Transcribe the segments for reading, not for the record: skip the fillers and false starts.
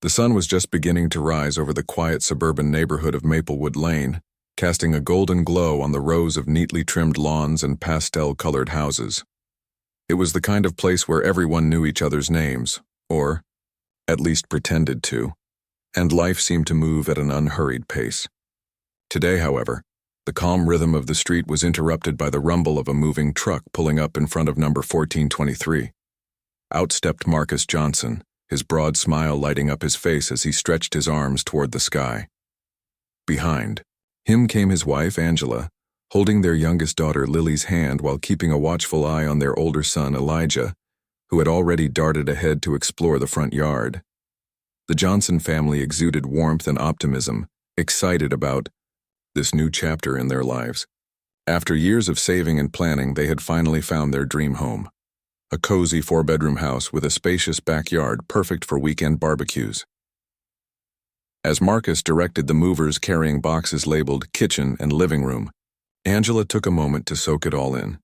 The sun was just beginning to rise over the quiet suburban neighborhood of Maplewood Lane, casting a golden glow on the rows of neatly trimmed lawns and pastel-colored houses. It was the kind of place where everyone knew each other's names, or at least pretended to, and life seemed to move at an unhurried pace. Today, however, the calm rhythm of the street was interrupted by the rumble of a moving truck pulling up in front of number 1423. Out stepped Marcus Johnson, his broad smile lighting up his face as he stretched his arms toward the sky. Behind him came his wife, Angela, holding their youngest daughter Lily's hand while keeping a watchful eye on their older son, Elijah, who had already darted ahead to explore the front yard. The Johnson family exuded warmth and optimism, excited about this new chapter in their lives. After years of saving and planning, they had finally found their dream home. A cozy 4-bedroom house with a spacious backyard perfect for weekend barbecues. As Marcus directed the movers carrying boxes labeled kitchen and living room, Angela took a moment to soak it all in.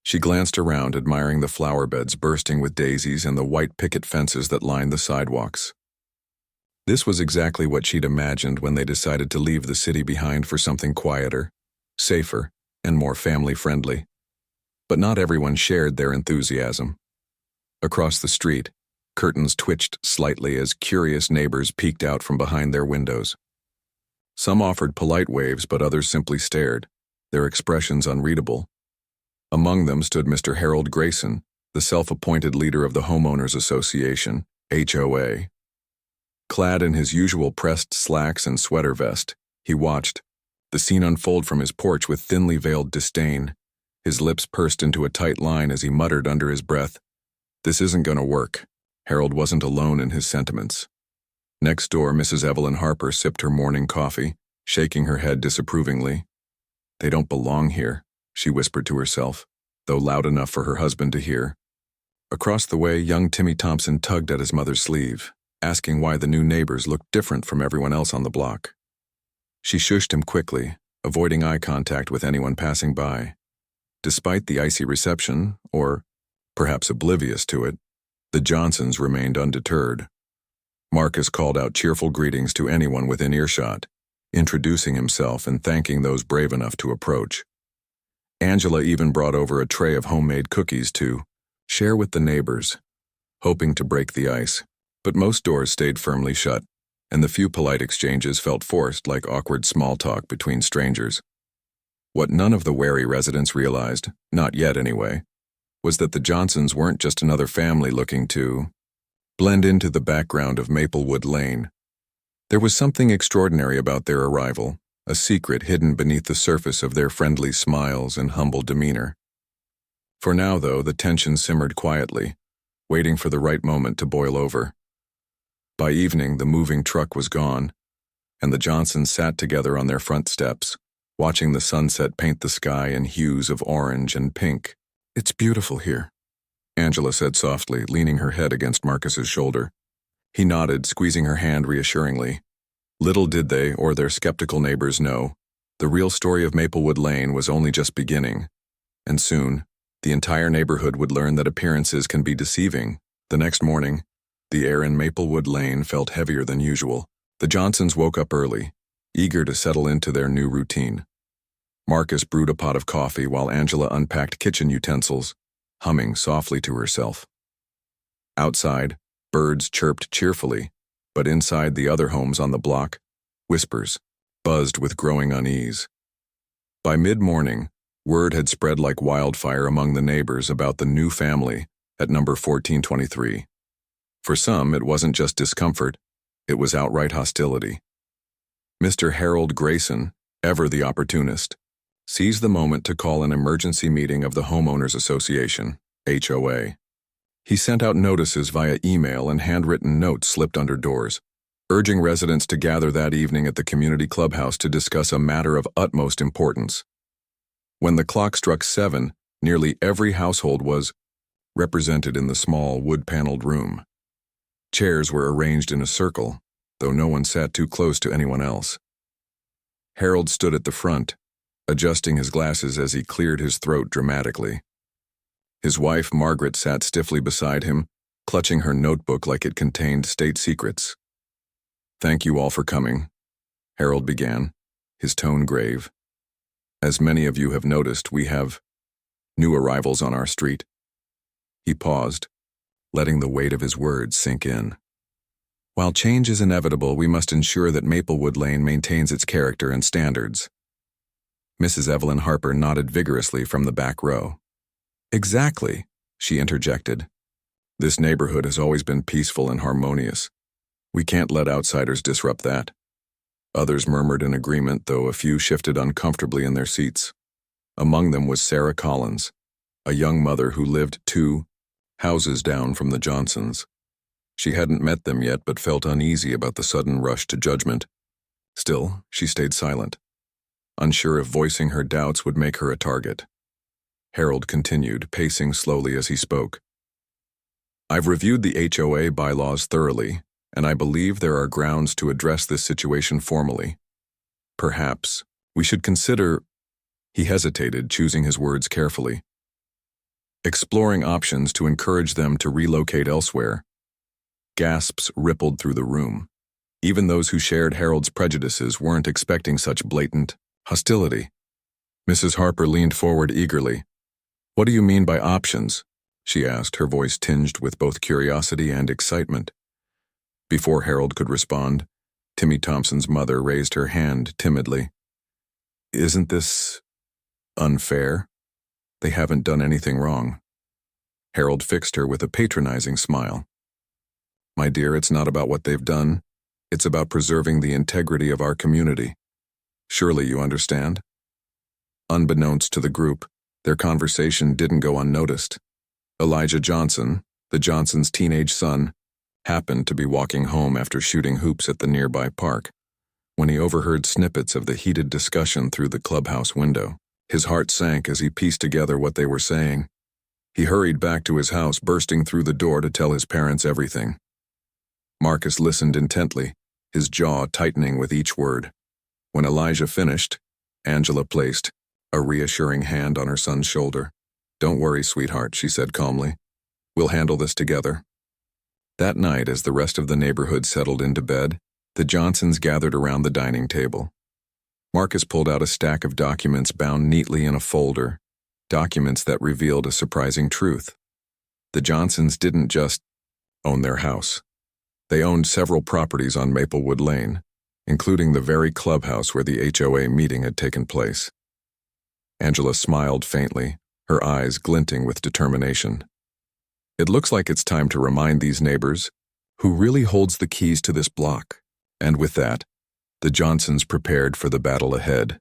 She glanced around, admiring the flower beds bursting with daisies and the white picket fences that lined the sidewalks. This was exactly what she'd imagined when they decided to leave the city behind for something quieter, safer, and more family-friendly. But not everyone shared their enthusiasm. Across the street, curtains twitched slightly as curious neighbors peeked out from behind their windows. Some offered polite waves, but others simply stared, their expressions unreadable. Among them stood Mr. Harold Grayson, the self-appointed leader of the Homeowners Association, HOA. Clad in his usual pressed slacks and sweater vest, he watched the scene unfold from his porch with thinly veiled disdain. His lips pursed into a tight line as he muttered under his breath, "This isn't gonna work." Harold wasn't alone in his sentiments. Next door, Mrs. Evelyn Harper sipped her morning coffee, shaking her head disapprovingly. "They don't belong here," she whispered to herself, though loud enough for her husband to hear. Across the way, young Timmy Thompson tugged at his mother's sleeve, asking why the new neighbors looked different from everyone else on the block. She shushed him quickly, avoiding eye contact with anyone passing by. Despite the icy reception, or perhaps oblivious to it, the Johnsons remained undeterred. Marcus called out cheerful greetings to anyone within earshot, introducing himself and thanking those brave enough to approach. Angela even brought over a tray of homemade cookies to share with the neighbors, hoping to break the ice. But most doors stayed firmly shut, and the few polite exchanges felt forced like awkward small talk between strangers. What none of the wary residents realized, not yet anyway, was that the Johnsons weren't just another family looking to blend into the background of Maplewood Lane. There was something extraordinary about their arrival, a secret hidden beneath the surface of their friendly smiles and humble demeanor. For now, though, the tension simmered quietly, waiting for the right moment to boil over. By evening, the moving truck was gone, and the Johnsons sat together on their front steps, watching the sunset paint the sky in hues of orange and pink. "It's beautiful here," Angela said softly, leaning her head against Marcus's shoulder. He nodded, squeezing her hand reassuringly. Little did they, or their skeptical neighbors, know, the real story of Maplewood Lane was only just beginning, and soon, the entire neighborhood would learn that appearances can be deceiving. The next morning, the air in Maplewood Lane felt heavier than usual. The Johnsons woke up early, eager to settle into their new routine. Marcus brewed a pot of coffee while Angela unpacked kitchen utensils, humming softly to herself. Outside, birds chirped cheerfully, but inside the other homes on the block, whispers buzzed with growing unease. By mid-morning, word had spread like wildfire among the neighbors about the new family at number 1423. For some, it wasn't just discomfort, it was outright hostility. Mr. Harold Grayson, ever the opportunist, seized the moment to call an emergency meeting of the Homeowners Association, HOA. He sent out notices via email and handwritten notes slipped under doors, urging residents to gather that evening at the community clubhouse to discuss a matter of utmost importance. When the clock struck 7, nearly every household was represented in the small wood-paneled room. Chairs were arranged in a circle, though no one sat too close to anyone else. Harold stood at the front, adjusting his glasses as he cleared his throat dramatically. His wife, Margaret, sat stiffly beside him, clutching her notebook like it contained state secrets. Thank you all for coming, Harold began, his tone grave. As many of you have noticed, we have new arrivals on our street. He paused, letting the weight of his words sink in. While change is inevitable, we must ensure that Maplewood Lane maintains its character and standards. Mrs. Evelyn Harper nodded vigorously from the back row. Exactly, she interjected. This neighborhood has always been peaceful and harmonious. We can't let outsiders disrupt that. Others murmured in agreement, though a few shifted uncomfortably in their seats. Among them was Sarah Collins, a young mother who lived 2 houses down from the Johnsons. She hadn't met them yet, but felt uneasy about the sudden rush to judgment. Still, she stayed silent, unsure if voicing her doubts would make her a target. Harold continued, pacing slowly as he spoke. I've reviewed the HOA bylaws thoroughly, and I believe there are grounds to address this situation formally. Perhaps we should consider, he hesitated, choosing his words carefully, exploring options to encourage them to relocate elsewhere. Gasps rippled through the room. Even those who shared Harold's prejudices weren't expecting such blatant hostility. Mrs. Harper leaned forward eagerly. What do you mean by options? She asked, her voice tinged with both curiosity and excitement. Before Harold could respond, Timmy Thompson's mother raised her hand timidly. Isn't this unfair? They haven't done anything wrong. Harold fixed her with a patronizing smile. My dear, it's not about what they've done. It's about preserving the integrity of our community. Surely you understand? Unbeknownst to the group, their conversation didn't go unnoticed. Elijah Johnson, the Johnsons' teenage son, happened to be walking home after shooting hoops at the nearby park when he overheard snippets of the heated discussion through the clubhouse window. His heart sank as he pieced together what they were saying. He hurried back to his house, bursting through the door to tell his parents everything. Marcus listened intently, his jaw tightening with each word. When Elijah finished, Angela placed a reassuring hand on her son's shoulder. Don't worry, sweetheart, she said calmly. We'll handle this together. That night, as the rest of the neighborhood settled into bed, the Johnsons gathered around the dining table. Marcus pulled out a stack of documents bound neatly in a folder, documents that revealed a surprising truth. The Johnsons didn't just own their house. They owned several properties on Maplewood Lane, including the very clubhouse where the HOA meeting had taken place. Angela smiled faintly, her eyes glinting with determination. It looks like it's time to remind these neighbors who really holds the keys to this block. And with that, the Johnsons prepared for the battle ahead,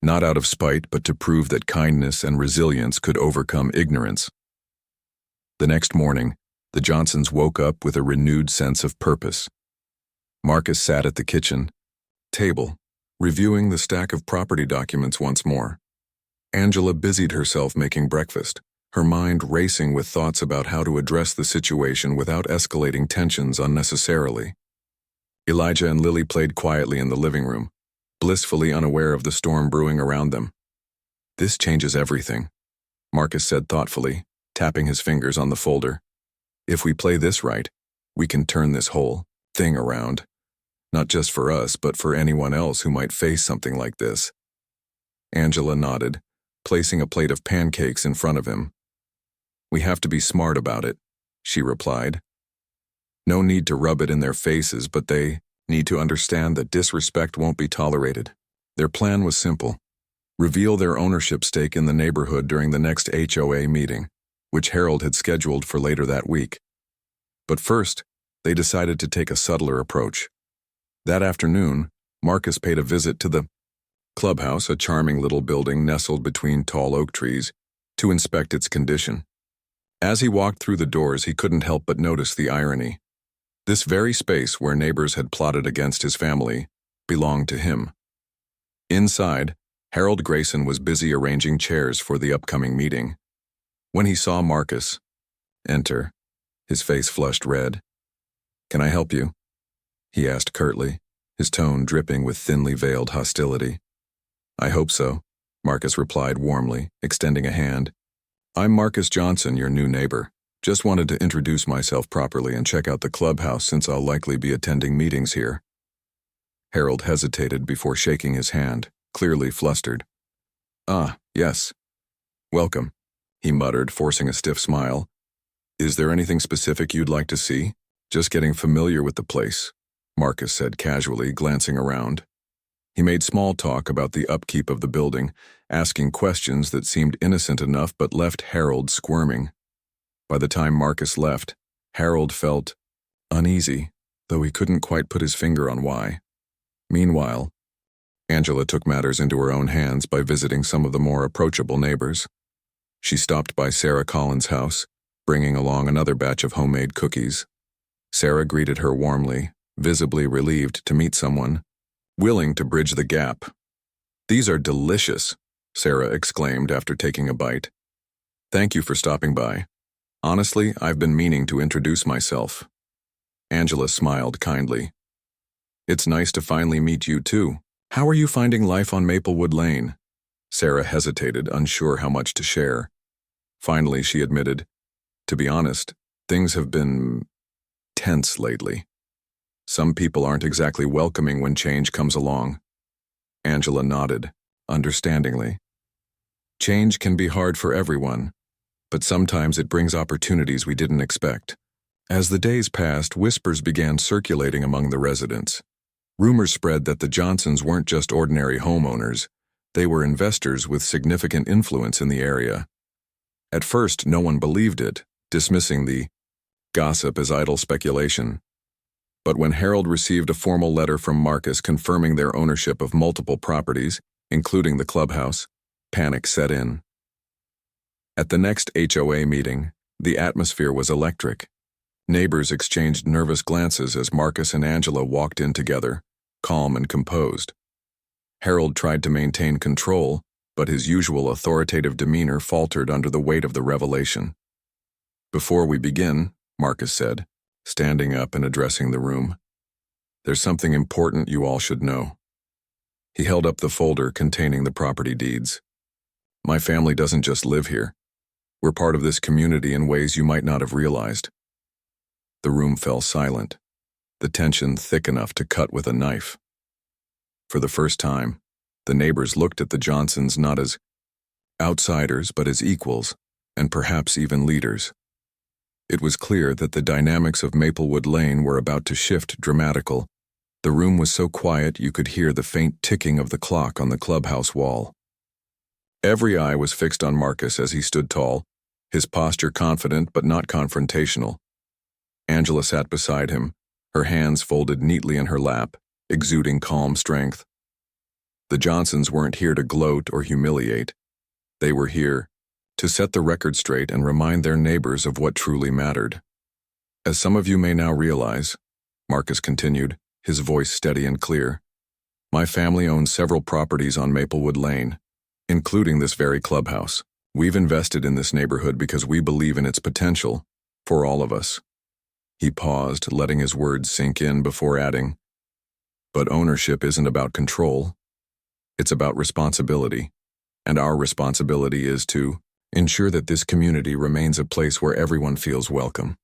not out of spite, but to prove that kindness and resilience could overcome ignorance. The next morning, the Johnsons woke up with a renewed sense of purpose. Marcus sat at the kitchen table, reviewing the stack of property documents once more. Angela busied herself making breakfast, her mind racing with thoughts about how to address the situation without escalating tensions unnecessarily. Elijah and Lily played quietly in the living room, blissfully unaware of the storm brewing around them. This changes everything, Marcus said thoughtfully, tapping his fingers on the folder. If we play this right, we can turn this whole thing around. Not just for us, but for anyone else who might face something like this. Angela nodded, placing a plate of pancakes in front of him. We have to be smart about it, she replied. No need to rub it in their faces, but they need to understand that disrespect won't be tolerated. Their plan was simple. Reveal their ownership stake in the neighborhood during the next HOA meeting, which Harold had scheduled for later that week. But first, they decided to take a subtler approach. That afternoon, Marcus paid a visit to the clubhouse, a charming little building nestled between tall oak trees, to inspect its condition. As he walked through the doors, he couldn't help but notice the irony. This very space where neighbors had plotted against his family belonged to him. Inside, Harold Grayson was busy arranging chairs for the upcoming meeting. When he saw Marcus enter, his face flushed red. Can I help you? He asked curtly, his tone dripping with thinly veiled hostility. I hope so, Marcus replied warmly, extending a hand. I'm Marcus Johnson, your new neighbor. Just wanted to introduce myself properly and check out the clubhouse since I'll likely be attending meetings here. Harold hesitated before shaking his hand, clearly flustered. "Ah, yes. Welcome," he muttered, forcing a stiff smile. "Is there anything specific you'd like to see?" "Just getting familiar with the place," Marcus said casually, glancing around. He made small talk about the upkeep of the building, asking questions that seemed innocent enough but left Harold squirming. By the time Marcus left, Harold felt uneasy, though he couldn't quite put his finger on why. Meanwhile, Angela took matters into her own hands by visiting some of the more approachable neighbors. She stopped by Sarah Collins' house, bringing along another batch of homemade cookies. Sarah greeted her warmly, visibly relieved to meet someone willing to bridge the gap. "These are delicious," Sarah exclaimed after taking a bite. "Thank you for stopping by. Honestly, I've been meaning to introduce myself." Angela smiled kindly. "It's nice to finally meet you too. How are you finding life on Maplewood Lane?" Sarah hesitated, unsure how much to share. Finally, she admitted, "To be honest, things have been tense lately. Some people aren't exactly welcoming when change comes along." Angela nodded, understandingly. "Change can be hard for everyone, but sometimes it brings opportunities we didn't expect." As the days passed, whispers began circulating among the residents. Rumors spread that the Johnsons weren't just ordinary homeowners, they were investors with significant influence in the area. At first, no one believed it, dismissing the gossip as idle speculation. But when Harold received a formal letter from Marcus confirming their ownership of multiple properties, including the clubhouse, panic set in. At the next HOA meeting, the atmosphere was electric. Neighbors exchanged nervous glances as Marcus and Angela walked in together, calm and composed. Harold tried to maintain control, but his usual authoritative demeanor faltered under the weight of the revelation. "Before we begin," Marcus said, standing up and addressing the room, "there's something important you all should know." He held up the folder containing the property deeds. "My family doesn't just live here. We're part of this community in ways you might not have realized." The room fell silent, the tension thick enough to cut with a knife. For the first time, the neighbors looked at the Johnsons not as outsiders but as equals, and perhaps even leaders. It was clear that the dynamics of Maplewood Lane were about to shift dramatically. The room was so quiet you could hear the faint ticking of the clock on the clubhouse wall. Every eye was fixed on Marcus as he stood tall, his posture confident but not confrontational. Angela sat beside him, her hands folded neatly in her lap, exuding calm strength. The Johnsons weren't here to gloat or humiliate. They were here to set the record straight and remind their neighbors of what truly mattered. "As some of you may now realize," Marcus continued, his voice steady and clear, "my family owns several properties on Maplewood Lane, including this very clubhouse. We've invested in this neighborhood because we believe in its potential, for all of us." He paused, letting his words sink in before adding, "But ownership isn't about control. It's about responsibility, and our responsibility is to ensure that this community remains a place where everyone feels welcome."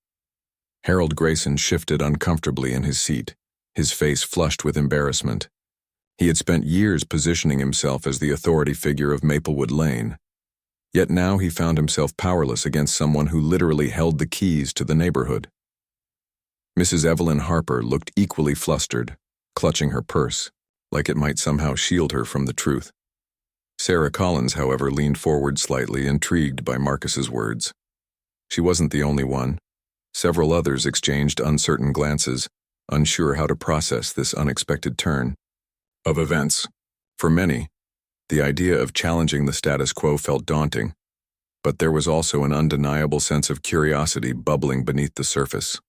Harold Grayson shifted uncomfortably in his seat, his face flushed with embarrassment. He had spent years positioning himself as the authority figure of Maplewood Lane. Yet now he found himself powerless against someone who literally held the keys to the neighborhood. Mrs. Evelyn Harper looked equally flustered, clutching her purse, like it might somehow shield her from the truth. Sarah Collins, however, leaned forward slightly, intrigued by Marcus's words. She wasn't the only one. Several others exchanged uncertain glances, unsure how to process this unexpected turn of events. For many, the idea of challenging the status quo felt daunting, but there was also an undeniable sense of curiosity bubbling beneath the surface.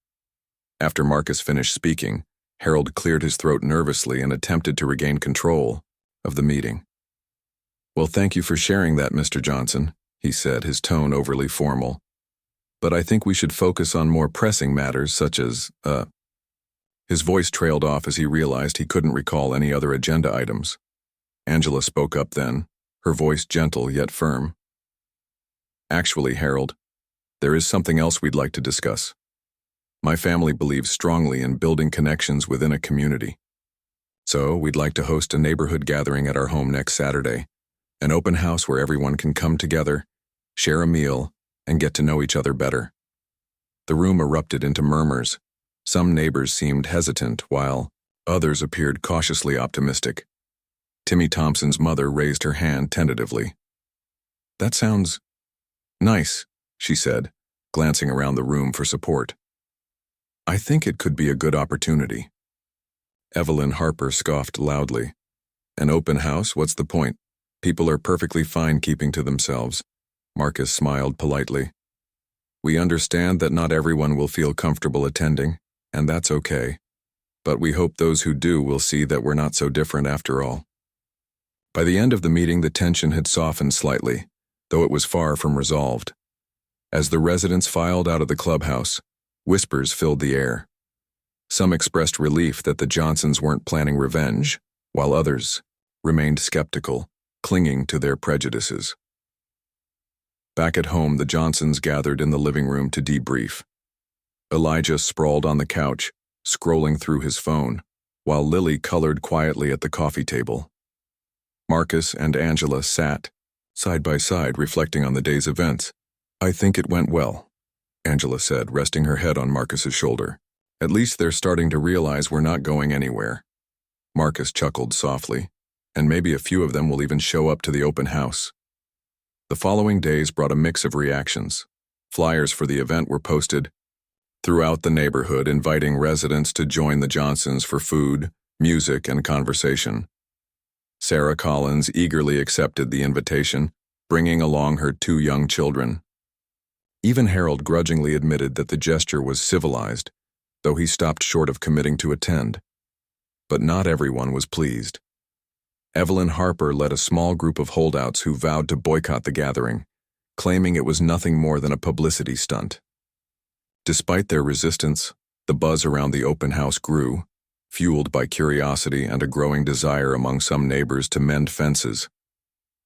After Marcus finished speaking, Harold cleared his throat nervously and attempted to regain control of the meeting. "Well, thank you for sharing that, Mr. Johnson," he said, his tone overly formal. "But I think we should focus on more pressing matters such as, His voice trailed off as he realized he couldn't recall any other agenda items. Angela spoke up then, her voice gentle yet firm. "Actually, Harold, there is something else we'd like to discuss. My family believes strongly in building connections within a community. So, we'd like to host a neighborhood gathering at our home next Saturday. An open house where everyone can come together, share a meal, and get to know each other better. The room erupted into murmurs. Some neighbors seemed hesitant, while others appeared cautiously optimistic. Timmy Thompson's mother raised her hand tentatively. "That sounds nice," she said, glancing around the room for support. "I think it could be a good opportunity." Evelyn Harper scoffed loudly. "An open house? What's the point? People are perfectly fine keeping to themselves." Marcus smiled politely. "We understand that not everyone will feel comfortable attending, and that's okay. But we hope those who do will see that we're not so different after all." By the end of the meeting, the tension had softened slightly, though it was far from resolved. As the residents filed out of the clubhouse, whispers filled the air. Some expressed relief that the Johnsons weren't planning revenge, while others remained skeptical, clinging to their prejudices. Back at home, the Johnsons gathered in the living room to debrief. Elijah sprawled on the couch, scrolling through his phone, while Lily colored quietly at the coffee table. Marcus and Angela sat, side by side, reflecting on the day's events. "I think it went well," Angela said, resting her head on Marcus's shoulder. "At least they're starting to realize we're not going anywhere." Marcus chuckled softly, "And maybe a few of them will even show up to the open house." The following days brought a mix of reactions. Flyers for the event were posted throughout the neighborhood, inviting residents to join the Johnsons for food, music, and conversation. Sarah Collins eagerly accepted the invitation, bringing along her 2 young children. Even Harold grudgingly admitted that the gesture was civilized, though he stopped short of committing to attend. But not everyone was pleased. Evelyn Harper led a small group of holdouts who vowed to boycott the gathering, claiming it was nothing more than a publicity stunt. Despite their resistance, the buzz around the open house grew, fueled by curiosity and a growing desire among some neighbors to mend fences.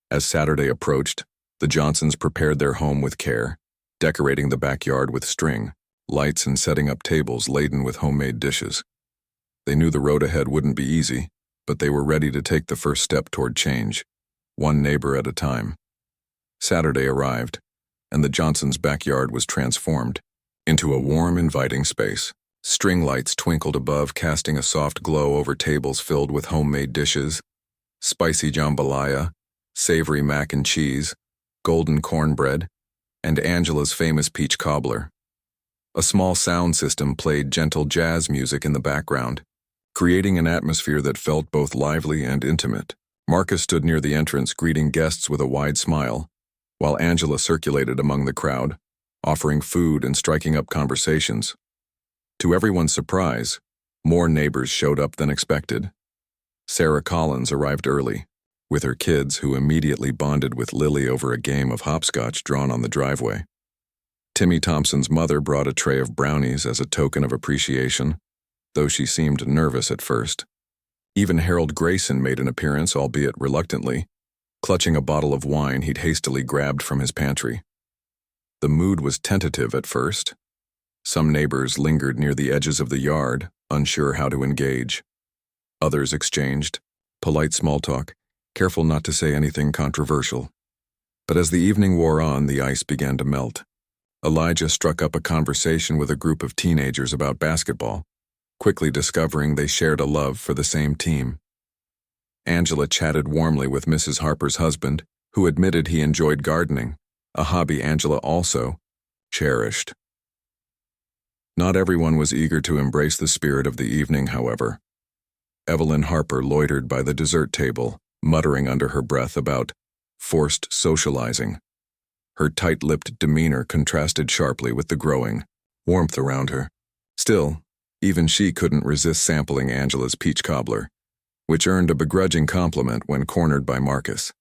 As Saturday approached, the Johnsons prepared their home with care, decorating the backyard with string, lights, and setting up tables laden with homemade dishes. They knew the road ahead wouldn't be easy, but they were ready to take the first step toward change, one neighbor at a time. Saturday arrived, and the Johnsons' backyard was transformed into a warm, inviting space. String lights twinkled above, casting a soft glow over tables filled with homemade dishes: spicy jambalaya, savory mac and cheese, golden cornbread, and Angela's famous peach cobbler. A small sound system played gentle jazz music in the background, creating an atmosphere that felt both lively and intimate. Marcus stood near the entrance, greeting guests with a wide smile, while Angela circulated among the crowd, offering food and striking up conversations. To everyone's surprise, more neighbors showed up than expected. Sarah Collins arrived early, with her kids, who immediately bonded with Lily over a game of hopscotch drawn on the driveway. Timmy Thompson's mother brought a tray of brownies as a token of appreciation, though she seemed nervous at first. Even Harold Grayson made an appearance, albeit reluctantly, clutching a bottle of wine he'd hastily grabbed from his pantry. The mood was tentative at first. Some neighbors lingered near the edges of the yard, unsure how to engage. Others exchanged polite small talk, careful not to say anything controversial. But as the evening wore on, the ice began to melt. Elijah struck up a conversation with a group of teenagers about basketball, quickly discovering they shared a love for the same team. Angela chatted warmly with Mrs. Harper's husband, who admitted he enjoyed gardening, a hobby Angela also cherished. Not everyone was eager to embrace the spirit of the evening, however. Evelyn Harper loitered by the dessert table, muttering under her breath about forced socializing. Her tight-lipped demeanor contrasted sharply with the growing warmth around her. Still, even she couldn't resist sampling Angela's peach cobbler, which earned a begrudging compliment when cornered by Marcus.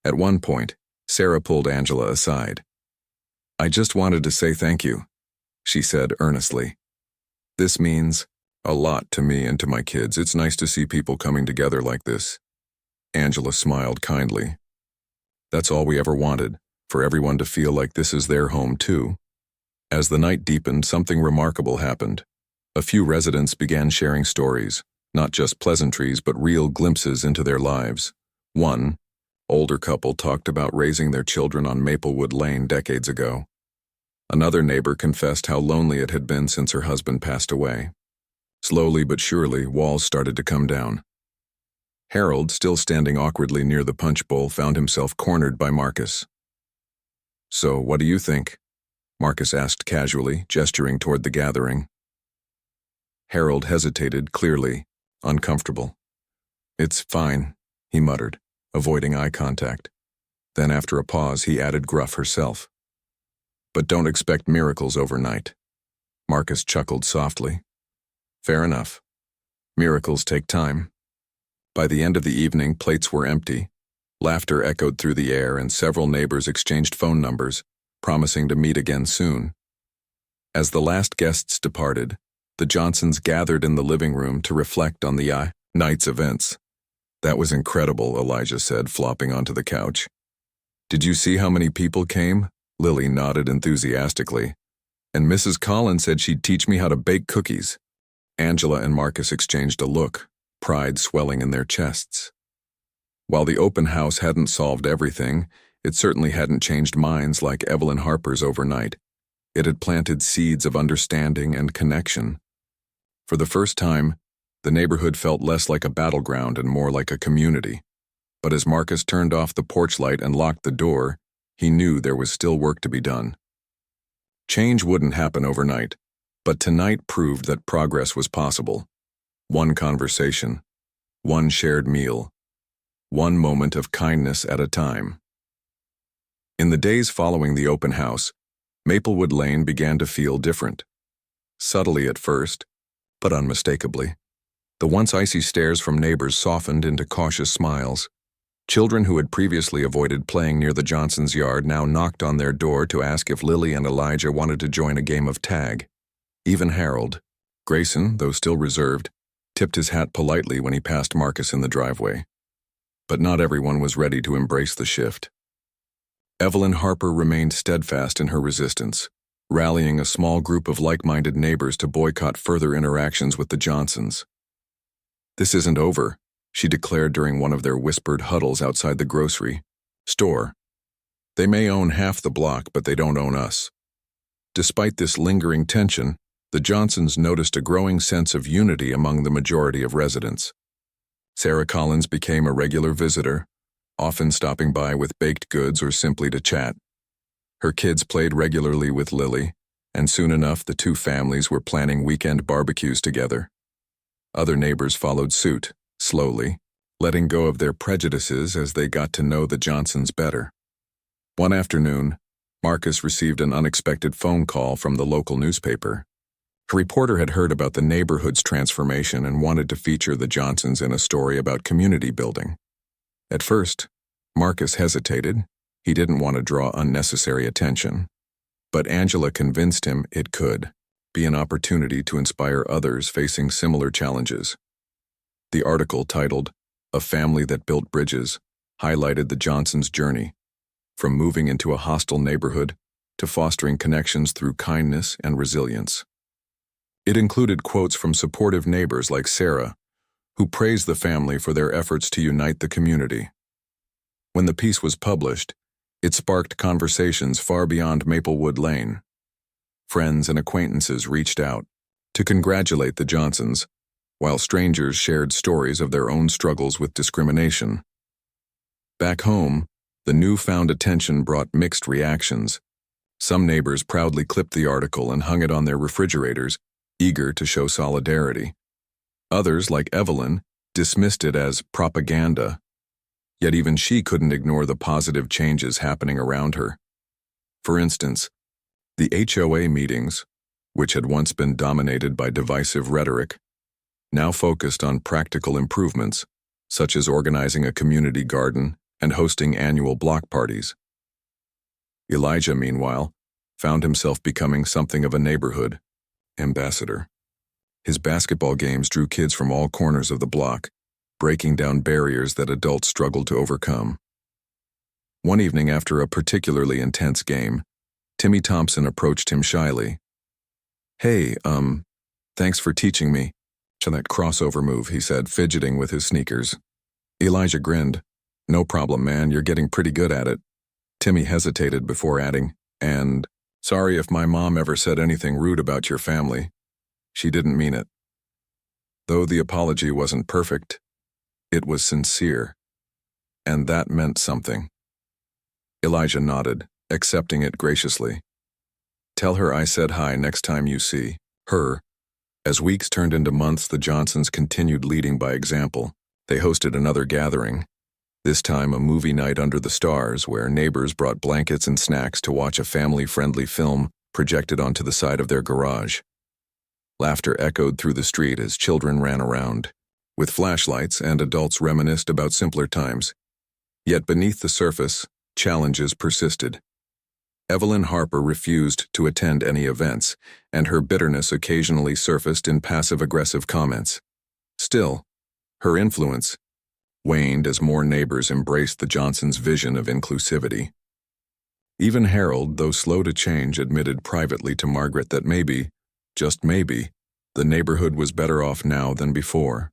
At one point, Sarah pulled Angela aside. "I just wanted to say thank you," she said earnestly. "This means a lot to me and to my kids. It's nice to see people coming together like this." Angela smiled kindly. "That's all we ever wanted, for everyone to feel like this is their home too." As the night deepened, something remarkable happened. A few residents began sharing stories, Not just pleasantries, but real glimpses into their lives. One older couple talked about raising their children on Maplewood Lane decades ago. Another neighbor confessed how lonely it had been since her husband passed away. Slowly but surely, walls started to come down. Harold, still standing awkwardly near the punch bowl, found himself cornered by Marcus. "So, what do you think?" Marcus asked casually, gesturing toward the gathering. Harold hesitated, clearly uncomfortable. "It's fine," he muttered, avoiding eye contact. Then, after a pause, he added gruff herself. "But don't expect miracles overnight." Marcus chuckled softly. "Fair enough. Miracles take time." By the end of the evening, plates were empty. Laughter echoed through the air, and several neighbors exchanged phone numbers, promising to meet again soon. As the last guests departed, the Johnsons gathered in the living room to reflect on the night's events. "That was incredible," Elijah said, flopping onto the couch. "Did you see how many people came?" Lily nodded enthusiastically. "And Mrs. Collins said she'd teach me how to bake cookies." Angela and Marcus exchanged a look, pride swelling in their chests. While the open house hadn't solved everything, it certainly hadn't changed minds like Evelyn Harper's overnight. It had planted seeds of understanding and connection. For the first time, the neighborhood felt less like a battleground and more like a community. But as Marcus turned off the porch light and locked the door, he knew there was still work to be done. Change wouldn't happen overnight, but tonight proved that progress was possible. One conversation, one shared meal, one moment of kindness at a time. In the days following the open house, Maplewood Lane began to feel different. Subtly at first, but unmistakably. The once icy stares from neighbors softened into cautious smiles. Children who had previously avoided playing near the Johnsons' yard now knocked on their door to ask if Lily and Elijah wanted to join a game of tag. Even Harold, Grayson, though still reserved, tipped his hat politely when he passed Marcus in the driveway. But not everyone was ready to embrace the shift. Evelyn Harper remained steadfast in her resistance, rallying a small group of like-minded neighbors to boycott further interactions with the Johnsons. "This isn't over," she declared during one of their whispered huddles outside the grocery store. "They may own half the block, but they don't own us." Despite this lingering tension, the Johnsons noticed a growing sense of unity among the majority of residents. Sarah Collins became a regular visitor, often stopping by with baked goods or simply to chat. Her kids played regularly with Lily, and soon enough the two families were planning weekend barbecues together. Other neighbors followed suit, slowly, letting go of their prejudices as they got to know the Johnsons better. One afternoon, Marcus received an unexpected phone call from the local newspaper. A reporter had heard about the neighborhood's transformation and wanted to feature the Johnsons in a story about community building. At first, Marcus hesitated. He didn't want to draw unnecessary attention. But Angela convinced him it could be an opportunity to inspire others facing similar challenges. The article, titled "A Family That Built Bridges," highlighted the Johnsons' journey, from moving into a hostile neighborhood to fostering connections through kindness and resilience. It included quotes from supportive neighbors like Sarah, who praised the family for their efforts to unite the community. When the piece was published, it sparked conversations far beyond Maplewood Lane. Friends and acquaintances reached out to congratulate the Johnsons, while strangers shared stories of their own struggles with discrimination. Back home, the newfound attention brought mixed reactions. Some neighbors proudly clipped the article and hung it on their refrigerators, eager to show solidarity. Others, like Evelyn, dismissed it as propaganda. Yet even she couldn't ignore the positive changes happening around her. For instance, the HOA meetings, which had once been dominated by divisive rhetoric, now focused on practical improvements, such as organizing a community garden and hosting annual block parties. Elijah, meanwhile, found himself becoming something of a neighborhood ambassador. His basketball games drew kids from all corners of the block, breaking down barriers that adults struggled to overcome. One evening after a particularly intense game, Timmy Thompson approached him shyly. "Hey, thanks for teaching me. To that crossover move, he said, fidgeting with his sneakers. Elijah grinned. No problem, man, you're getting pretty good at it. Timmy hesitated before adding, and, sorry if my mom ever said anything rude about your family. She didn't mean it. Though the apology wasn't perfect, it was sincere. And that meant something. Elijah nodded, accepting it graciously. Tell her I said hi next time you see her. As weeks turned into months, the Johnsons continued leading by example. They hosted another gathering, this time a movie night under the stars where neighbors brought blankets and snacks to watch a family-friendly film projected onto the side of their garage. Laughter echoed through the street as children ran around, with flashlights, and adults reminisced about simpler times. Yet beneath the surface, challenges persisted. Evelyn Harper refused to attend any events, and her bitterness occasionally surfaced in passive-aggressive comments. Still, her influence waned as more neighbors embraced the Johnsons' vision of inclusivity. Even Harold, though slow to change, admitted privately to Margaret that maybe, just maybe, the neighborhood was better off now than before.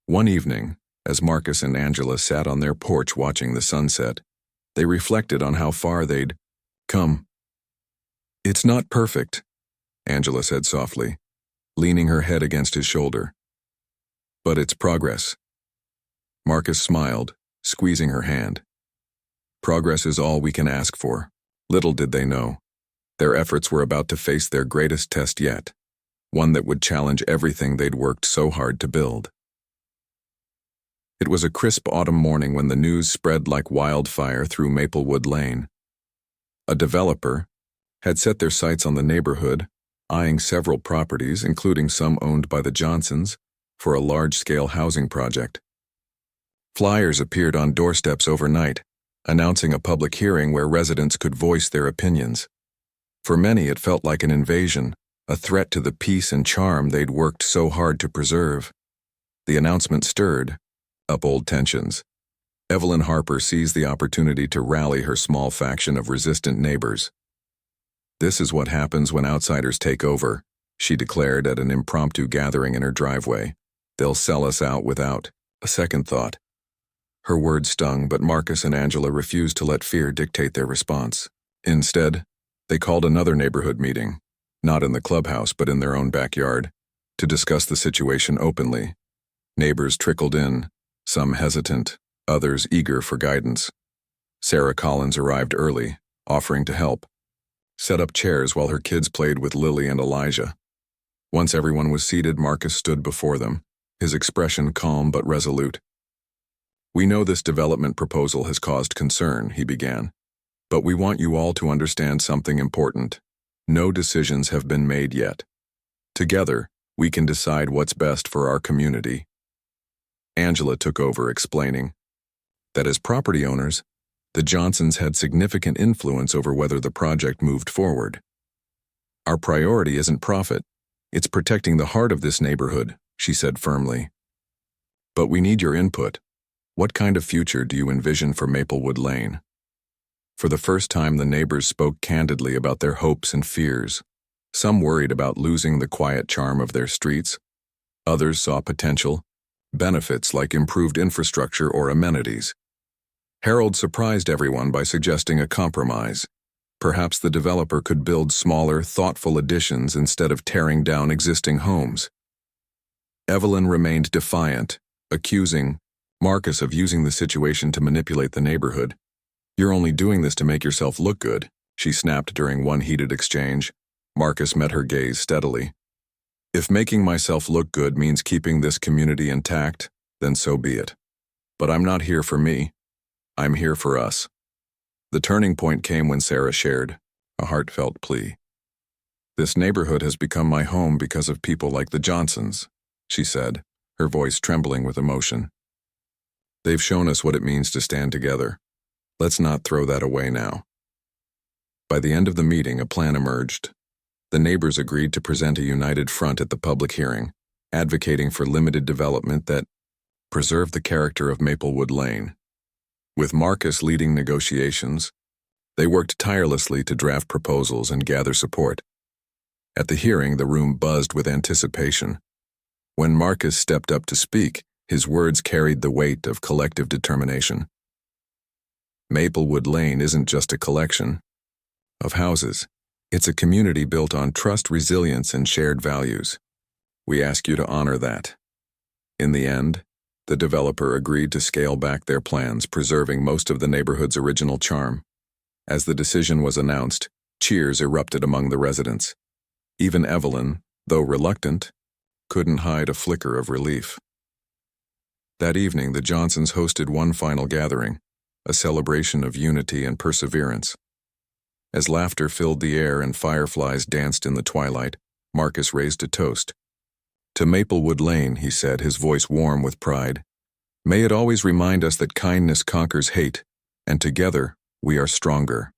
One evening, as Marcus and Angela sat on their porch watching the sunset, they reflected on how far they'd come. It's not perfect, Angela said softly, leaning her head against his shoulder. But it's progress. Marcus smiled, squeezing her hand. Progress is all we can ask for. Little did they know, their efforts were about to face their greatest test yet, one that would challenge everything they'd worked so hard to build. It was a crisp autumn morning when the news spread like wildfire through Maplewood Lane. A developer had set their sights on the neighborhood, eyeing several properties, including some owned by the Johnsons, for a large-scale housing project. Flyers appeared on doorsteps overnight, announcing a public hearing where residents could voice their opinions. For many, it felt like an invasion, a threat to the peace and charm they'd worked so hard to preserve. The announcement stirred up old tensions. Evelyn Harper seized the opportunity to rally her small faction of resistant neighbors. This is what happens when outsiders take over, she declared at an impromptu gathering in her driveway. They'll sell us out without a second thought. Her words stung, but Marcus and Angela refused to let fear dictate their response. Instead, they called another neighborhood meeting, not in the clubhouse but in their own backyard, to discuss the situation openly. Neighbors trickled in, some hesitant, others eager for guidance. Sarah Collins arrived early, offering to help. Set up chairs while her kids played with Lily and Elijah. Once everyone was seated, Marcus stood before them, his expression calm but resolute. We know this development proposal has caused concern, he began. But we want you all to understand something important. No decisions have been made yet. Together, we can decide what's best for our community. Angela took over, explaining that as property owners, the Johnsons had significant influence over whether the project moved forward. Our priority isn't profit, it's protecting the heart of this neighborhood, she said firmly. But we need your input. What kind of future do you envision for Maplewood Lane? For the first time, the neighbors spoke candidly about their hopes and fears. Some worried about losing the quiet charm of their streets. Others saw potential, benefits like improved infrastructure or amenities. Harold surprised everyone by suggesting a compromise. Perhaps the developer could build smaller, thoughtful additions instead of tearing down existing homes. Evelyn remained defiant, accusing Marcus of using the situation to manipulate the neighborhood. You're only doing this to make yourself look good, she snapped during one heated exchange. Marcus met her gaze steadily. If making myself look good means keeping this community intact, then so be it. But I'm not here for me. I'm here for us. The turning point came when Sarah shared a heartfelt plea. This neighborhood has become my home because of people like the Johnsons, she said, her voice trembling with emotion. They've shown us what it means to stand together. Let's not throw that away now. By the end of the meeting, a plan emerged. The neighbors agreed to present a united front at the public hearing, advocating for limited development that preserved the character of Maplewood Lane. With Marcus leading negotiations, they worked tirelessly to draft proposals and gather support. At the hearing, the room buzzed with anticipation. When Marcus stepped up to speak, his words carried the weight of collective determination. Maplewood Lane isn't just a collection of houses. It's a community built on trust, resilience, and shared values. We ask you to honor that. In the end, the developer agreed to scale back their plans, preserving most of the neighborhood's original charm. As the decision was announced, cheers erupted among the residents. Even Evelyn, though reluctant, couldn't hide a flicker of relief. That evening, the Johnsons hosted one final gathering, a celebration of unity and perseverance. As laughter filled the air and fireflies danced in the twilight, Marcus raised a toast. To Maplewood Lane, he said, his voice warm with pride. May it always remind us that kindness conquers hate, and together we are stronger.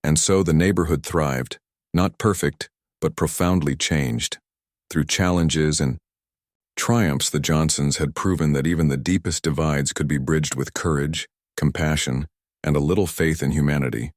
And so the neighborhood thrived, not perfect, but profoundly changed. Through challenges and triumphs, the Johnsons had proven that even the deepest divides could be bridged with courage, compassion, and a little faith in humanity.